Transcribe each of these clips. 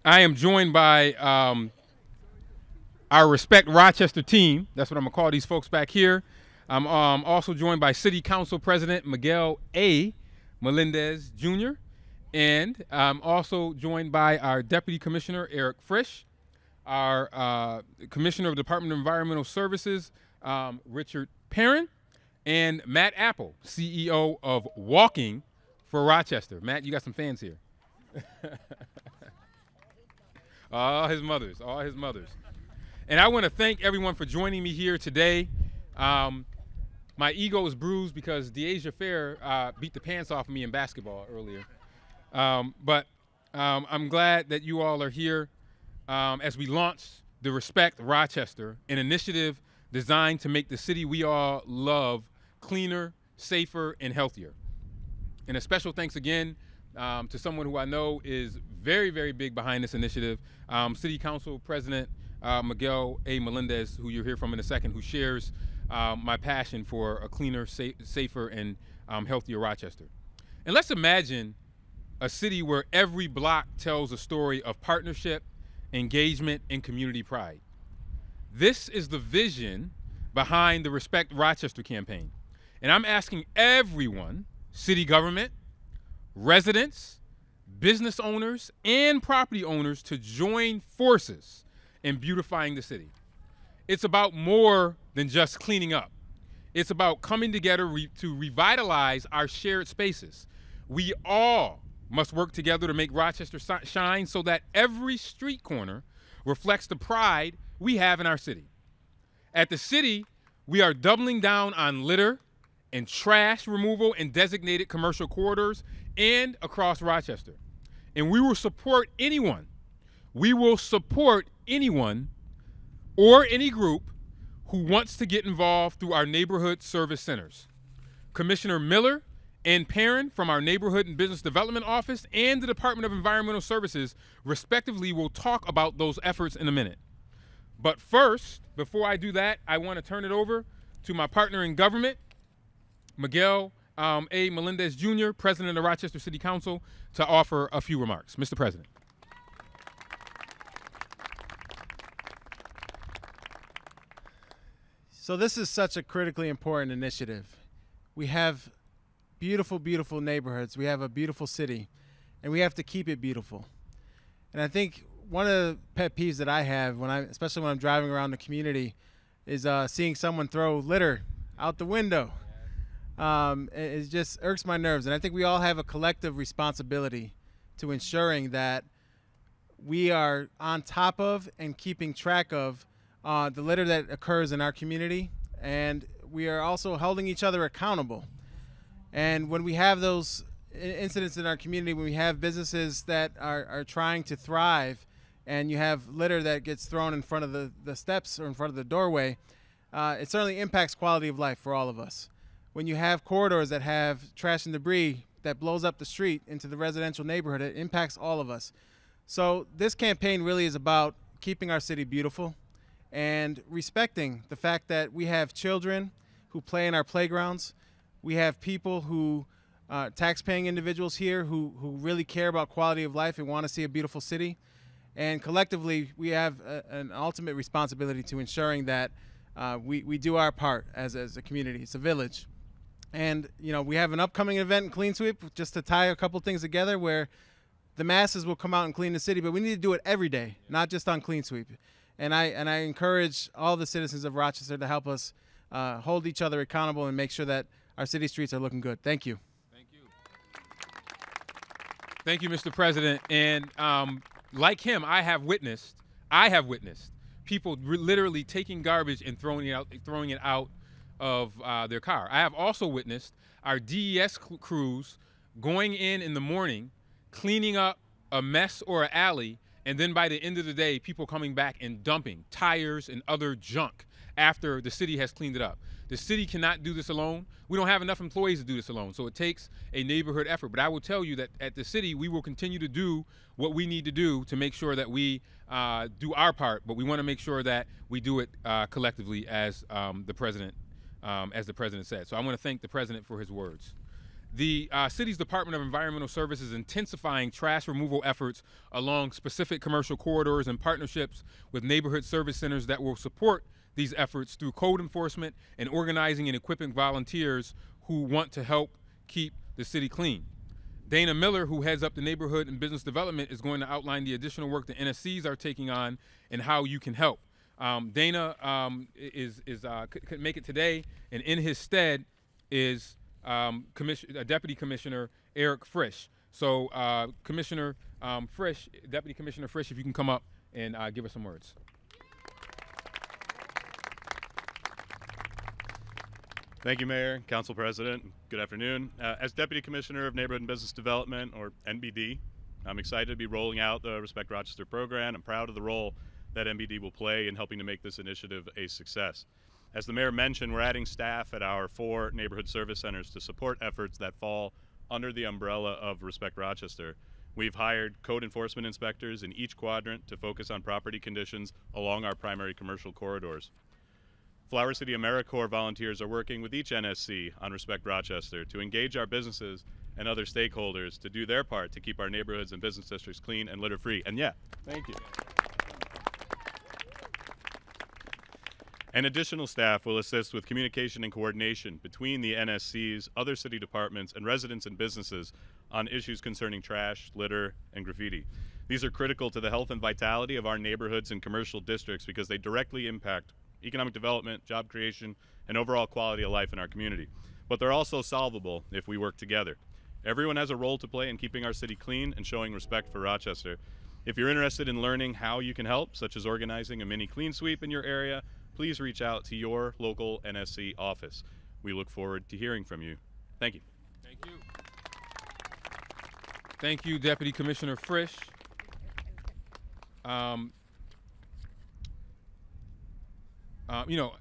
I am joined by our Respect Rochester team. That's what I'm going to call these folks back here. I'm also joined by City Council President Miguel A. Melendez Jr. And I'm also joined by our Deputy Commissioner Eric Frisch, our Commissioner of the Department of Environmental Services Richard Perrin, and Matt Apple, CEO of Walking for Rochester. Matt, you got some fans here. All his mothers. And I want to thank everyone for joining me here today. My ego is bruised because Deasia Fair beat the pants off of me in basketball earlier. But I'm glad that you all are here as we launch the Respect Rochester, an initiative designed to make the city we all love cleaner, safer, and healthier. And a special thanks again to someone who I know is very, very big behind this initiative, City Council President Miguel A. Melendez, who you'll hear from in a second, who shares my passion for a cleaner, safer, and healthier Rochester. And let's imagine a city where every block tells a story of partnership, engagement, and community pride. This is the vision behind the Respect Rochester campaign. And I'm asking everyone, city government, residents, business owners, and property owners to join forces in beautifying the city. It's about more than just cleaning up. It's about coming together to revitalize our shared spaces. We all must work together to make Rochester shine so that every street corner reflects the pride we have in our city. At the city, we are doubling down on litter and trash removal in designated commercial corridors and across Rochester. And we will support anyone or any group who wants to get involved through our neighborhood service centers. Commissioner Miller and Perrin from our Neighborhood and Business Development Office and the Department of Environmental Services, respectively, will talk about those efforts in a minute. But first, before I do that, I want to turn it over to my partner in government, Miguel A. Melendez Jr., President of Rochester City Council, to offer a few remarks. Mr. President. So this is such a critically important initiative. We have beautiful, beautiful neighborhoods. We have a beautiful city, and we have to keep it beautiful. And I think one of the pet peeves that I have, especially when I'm driving around the community, is seeing someone throw litter out the window. It just irks my nerves. And I think we all have a collective responsibility to ensuring that we are on top of and keeping track of the litter that occurs in our community. And we are also holding each other accountable. And when we have those incidents in our community, when we have businesses that are trying to thrive, and you have litter that gets thrown in front of the steps or in front of the doorway, it certainly impacts quality of life for all of us. When you have corridors that have trash and debris that blows up the street into the residential neighborhood, it impacts all of us. So this campaign really is about keeping our city beautiful and respecting the fact that we have children who play in our playgrounds. We have people who, tax-paying individuals here who really care about quality of life and want to see a beautiful city. And collectively, we have an ultimate responsibility to ensuring that we do our part as a community. It's a village. And, we have an upcoming event in Clean Sweep, just to tie a couple things together, where the masses will come out and clean the city, but we need to do it every day, not just on Clean Sweep. And I encourage all the citizens of Rochester to help us hold each other accountable and make sure that our city streets are looking good. Thank you. Thank you. Thank you, Mr. President. And like him, I have witnessed people literally taking garbage and throwing it out of their car. I have also witnessed our DES crews going in the morning, cleaning up a mess or an alley, and then by the end of the day, people coming back and dumping tires and other junk after the city has cleaned it up. The city cannot do this alone. We don't have enough employees to do this alone, so it takes a neighborhood effort. But I will tell you that at the city, we will continue to do what we need to do to make sure that we do our part, but we want to make sure that we do it collectively as the president said. So I want to thank the president for his words. The city's Department of Environmental Services is intensifying trash removal efforts along specific commercial corridors and partnerships with neighborhood service centers that will support these efforts through code enforcement and organizing and equipping volunteers who want to help keep the city clean. Dana Miller, who heads up the neighborhood and business development, is going to outline the additional work the NSCs are taking on and how you can help. Dana could make it today, and in his stead is Deputy Commissioner Eric Frisch. So, Commissioner Frisch, Deputy Commissioner Frisch, if you can come up and give us some words. Thank you, Mayor, Council President. Good afternoon. As Deputy Commissioner of Neighborhood and Business Development, or NBD, I'm excited to be rolling out the Respect Rochester program. I'm proud of the role that NBD will play in helping to make this initiative a success. As the Mayor mentioned, we're adding staff at our 4 neighborhood service centers to support efforts that fall under the umbrella of Respect Rochester. We've hired code enforcement inspectors in each quadrant to focus on property conditions along our primary commercial corridors. Flower City AmeriCorps volunteers are working with each NSC on Respect Rochester to engage our businesses and other stakeholders to do their part to keep our neighborhoods and business districts clean and litter-free. And yeah, thank you. And additional staff will assist with communication and coordination between the NSCs, other city departments, and residents and businesses on issues concerning trash, litter, and graffiti. These are critical to the health and vitality of our neighborhoods and commercial districts because they directly impact economic development, job creation, and overall quality of life in our community. But they're also solvable if we work together. Everyone has a role to play in keeping our city clean and showing respect for Rochester. If you're interested in learning how you can help, such as organizing a mini clean sweep in your area, please reach out to your local NSC office. We look forward to hearing from you. Thank you. Thank you. Thank you, Deputy Commissioner Frisch.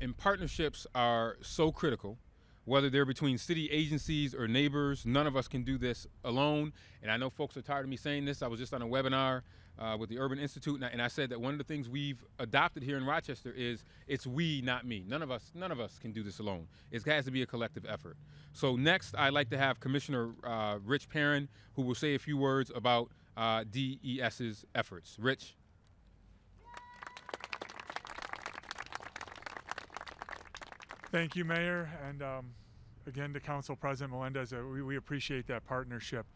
And partnerships are so critical, whether they're between city agencies or neighbors. None of us can do this alone. And I know folks are tired of me saying this. I was just on a webinar with the Urban Institute, and I said that one of the things we've adopted here in Rochester is it's we, not me. None of us can do this alone. It has to be a collective effort. So next, I'd like to have Commissioner Rich Perrin, who will say a few words about DES's efforts. Rich. Thank you, Mayor, and again to Council President Melendez. We appreciate that partnership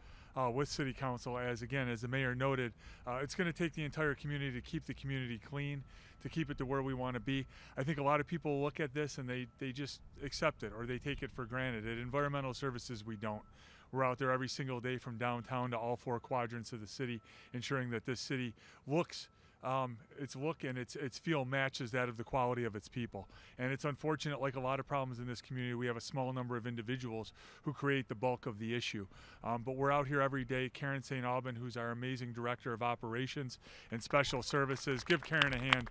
with City Council. As the Mayor noted, it's going to take the entire community to keep the community clean, to keep it to where we want to be. I think a lot of people look at this and they just accept it or they take it for granted. At Environmental Services, we don't. We're out there every single day from downtown to all 4 quadrants of the city, ensuring that this city looks its look and its feel matches that of the quality of its people. And it's unfortunate, like a lot of problems in this community, we have a small number of individuals who create the bulk of the issue. But we're out here every day. Karen St. Alban, who's our amazing Director of Operations and Special Services, give Karen a hand,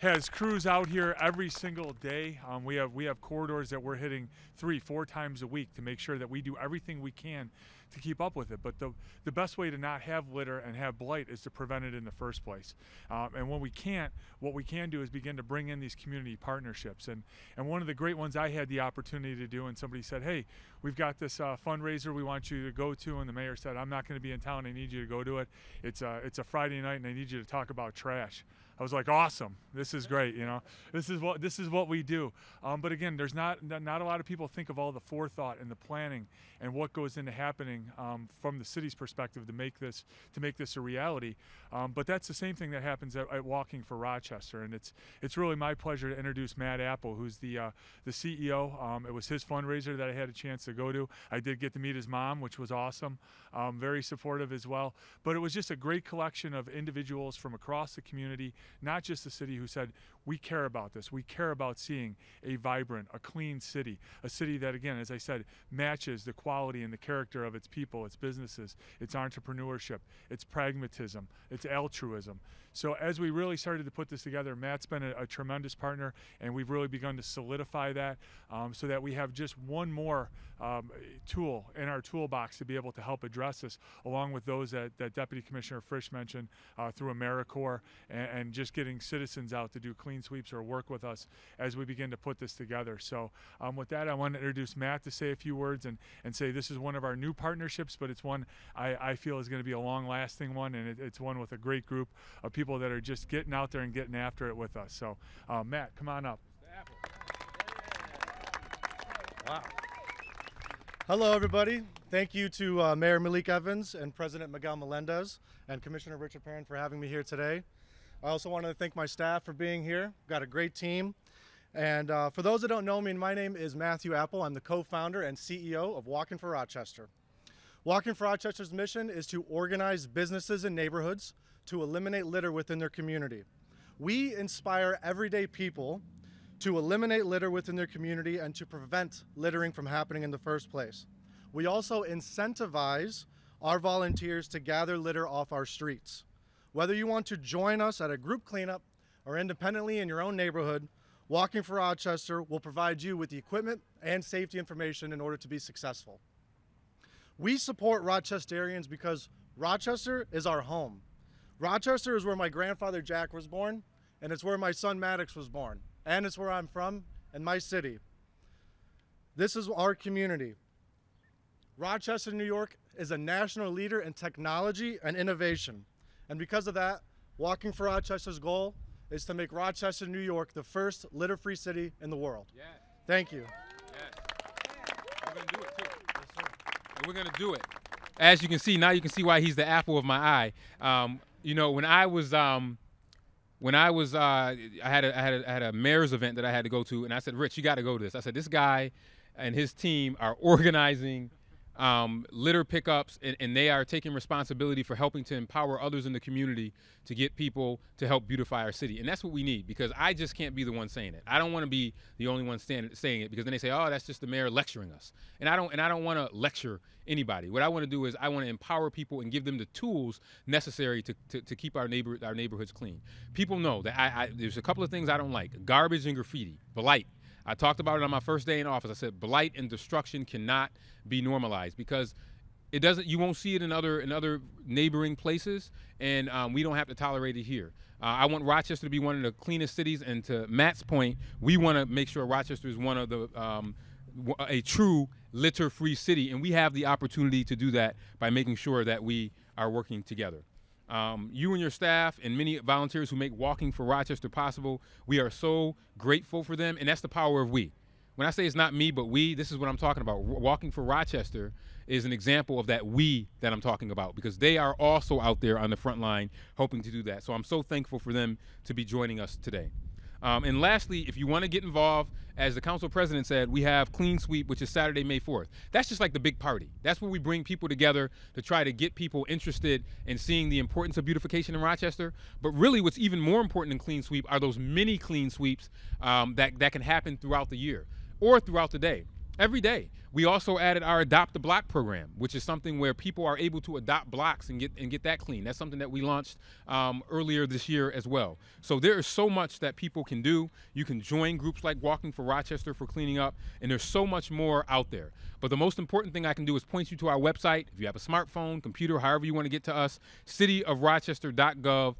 has crews out here every single day. We have corridors that we're hitting 3-4 times a week to make sure that we do everything we can to keep up with it. But the best way to not have litter and have blight is to prevent it in the first place. And when we can't, what we can do is begin to bring in these community partnerships. And one of the great ones I had the opportunity to do, and somebody said, hey, we've got this fundraiser we want you to go to, and the mayor said, I'm not going to be in town, I need you to go to it. It's a Friday night and I need you to talk about trash. I was like, awesome, this is great, you know. This is what we do. But again, there's not a lot of people think of all the forethought and the planning and what goes into happening from the city's perspective to make this a reality. But that's the same thing that happens at Walking for Rochester, and it's really my pleasure to introduce Matt Apple, who's the CEO. It was his fundraiser that I had a chance to go to. I did get to meet his mom, which was awesome. Very supportive as well. But it was just a great collection of individuals from across the community, not just the city, who said, we care about this. We care about seeing a vibrant, a clean city, a city that, again, as I said, matches the quality and the character of its people, its businesses, its entrepreneurship, its pragmatism, its altruism. So as we really started to put this together, Matt's been a tremendous partner, and we've really begun to solidify that so that we have just one more tool in our toolbox to be able to help address this, along with those that Deputy Commissioner Frisch mentioned through AmeriCorps and just getting citizens out to do clean sweeps or work with us as we begin to put this together. So with that, I want to introduce Matt to say a few words and say this is one of our new partnerships, but it's one I feel is going to be a long-lasting one, and it's one with a great group of people that are just getting out there and getting after it with us. So Matt, come on up. Wow. Hello, everybody. Thank you to Mayor Malik Evans and President Miguel Melendez and Commissioner Richard Perrin for having me here today. I also want to thank my staff for being here. We've got a great team. And for those that don't know me, my name is Matthew Apple. I'm the co-founder and CEO of Walking for Rochester. Walking for Rochester's mission is to organize businesses and neighborhoods to eliminate litter within their community. We inspire everyday people to eliminate litter within their community and to prevent littering from happening in the first place. We also incentivize our volunteers to gather litter off our streets. Whether you want to join us at a group cleanup or independently in your own neighborhood, Walking for Rochester will provide you with the equipment and safety information in order to be successful. We support Rochesterians because Rochester is our home. Rochester is where my grandfather Jack was born, and it's where my son Maddox was born. And it's where I'm from, and my city. This is our community. Rochester, New York is a national leader in technology and innovation. And because of that, Walking for Rochester's goal is to make Rochester, New York the first litter-free city in the world. Yes. Thank you. Yes. We're going to do it, too. Yes, sir. And we're going to do it. As you can see, now you can see why he's the apple of my eye. You know, when I had a mayor's event that I had to go to, and I said, Rich, you got to go to this. I said, this guy and his team are organizing litter pickups, and they are taking responsibility for helping to empower others in the community to get people to help beautify our city. And that's what we need, because I just can't be the one saying it. I don't want to be the only one saying it, because then they say, oh, that's just the mayor lecturing us. And I don't want to lecture anybody. What I want to do is I want to empower people and give them the tools necessary to keep our neighborhoods clean. People know that there's a couple of things I don't like: garbage and graffiti, blight. I talked about it on my first day in office. I said blight and destruction cannot be normalized, because it doesn't. You won't see it in other neighboring places, and we don't have to tolerate it here. I want Rochester to be one of the cleanest cities, and to Matt's point, we want to make sure Rochester is one of the a true litter-free city, and we have the opportunity to do that by making sure that we are working together. You and your staff and many volunteers who make Walking for Rochester possible, we are so grateful for them, and that's the power of we. When I say it's not me, but we, this is what I'm talking about. Walking for Rochester is an example of that we that I'm talking about, because they are also out there on the front line hoping to do that. So I'm so thankful for them to be joining us today. And lastly, if you want to get involved, as the council president said, we have Clean Sweep, which is Saturday, May 4th. That's just like the big party. That's where we bring people together to try to get people interested in seeing the importance of beautification in Rochester. But really, what's even more important than Clean Sweep are those mini Clean Sweeps that can happen throughout the year or throughout the day. Every day. We also added our Adopt a Block program, which is something where people are able to adopt blocks and get that clean. That's something that we launched earlier this year as well. So there is so much that people can do. You can join groups like Walking for Rochester for cleaning up, and there's so much more out there. But the most important thing I can do is point you to our website. If you have a smartphone, computer, however you want to get to us, cityofrochester.gov,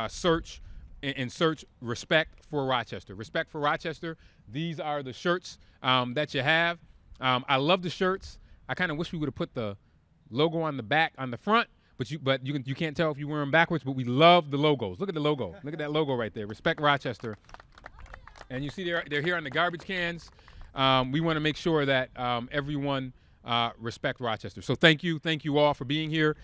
search Respect for Rochester. Respect for Rochester. These are the shirts that you have. I love the shirts. I kind of wish we would have put the logo on the back, on the front, but you can't tell if you wear them backwards, but we love the logos. Look at the logo. Look at that logo right there. Respect Rochester. And you see they're here on the garbage cans. We want to make sure that everyone respect Rochester. So thank you all for being here.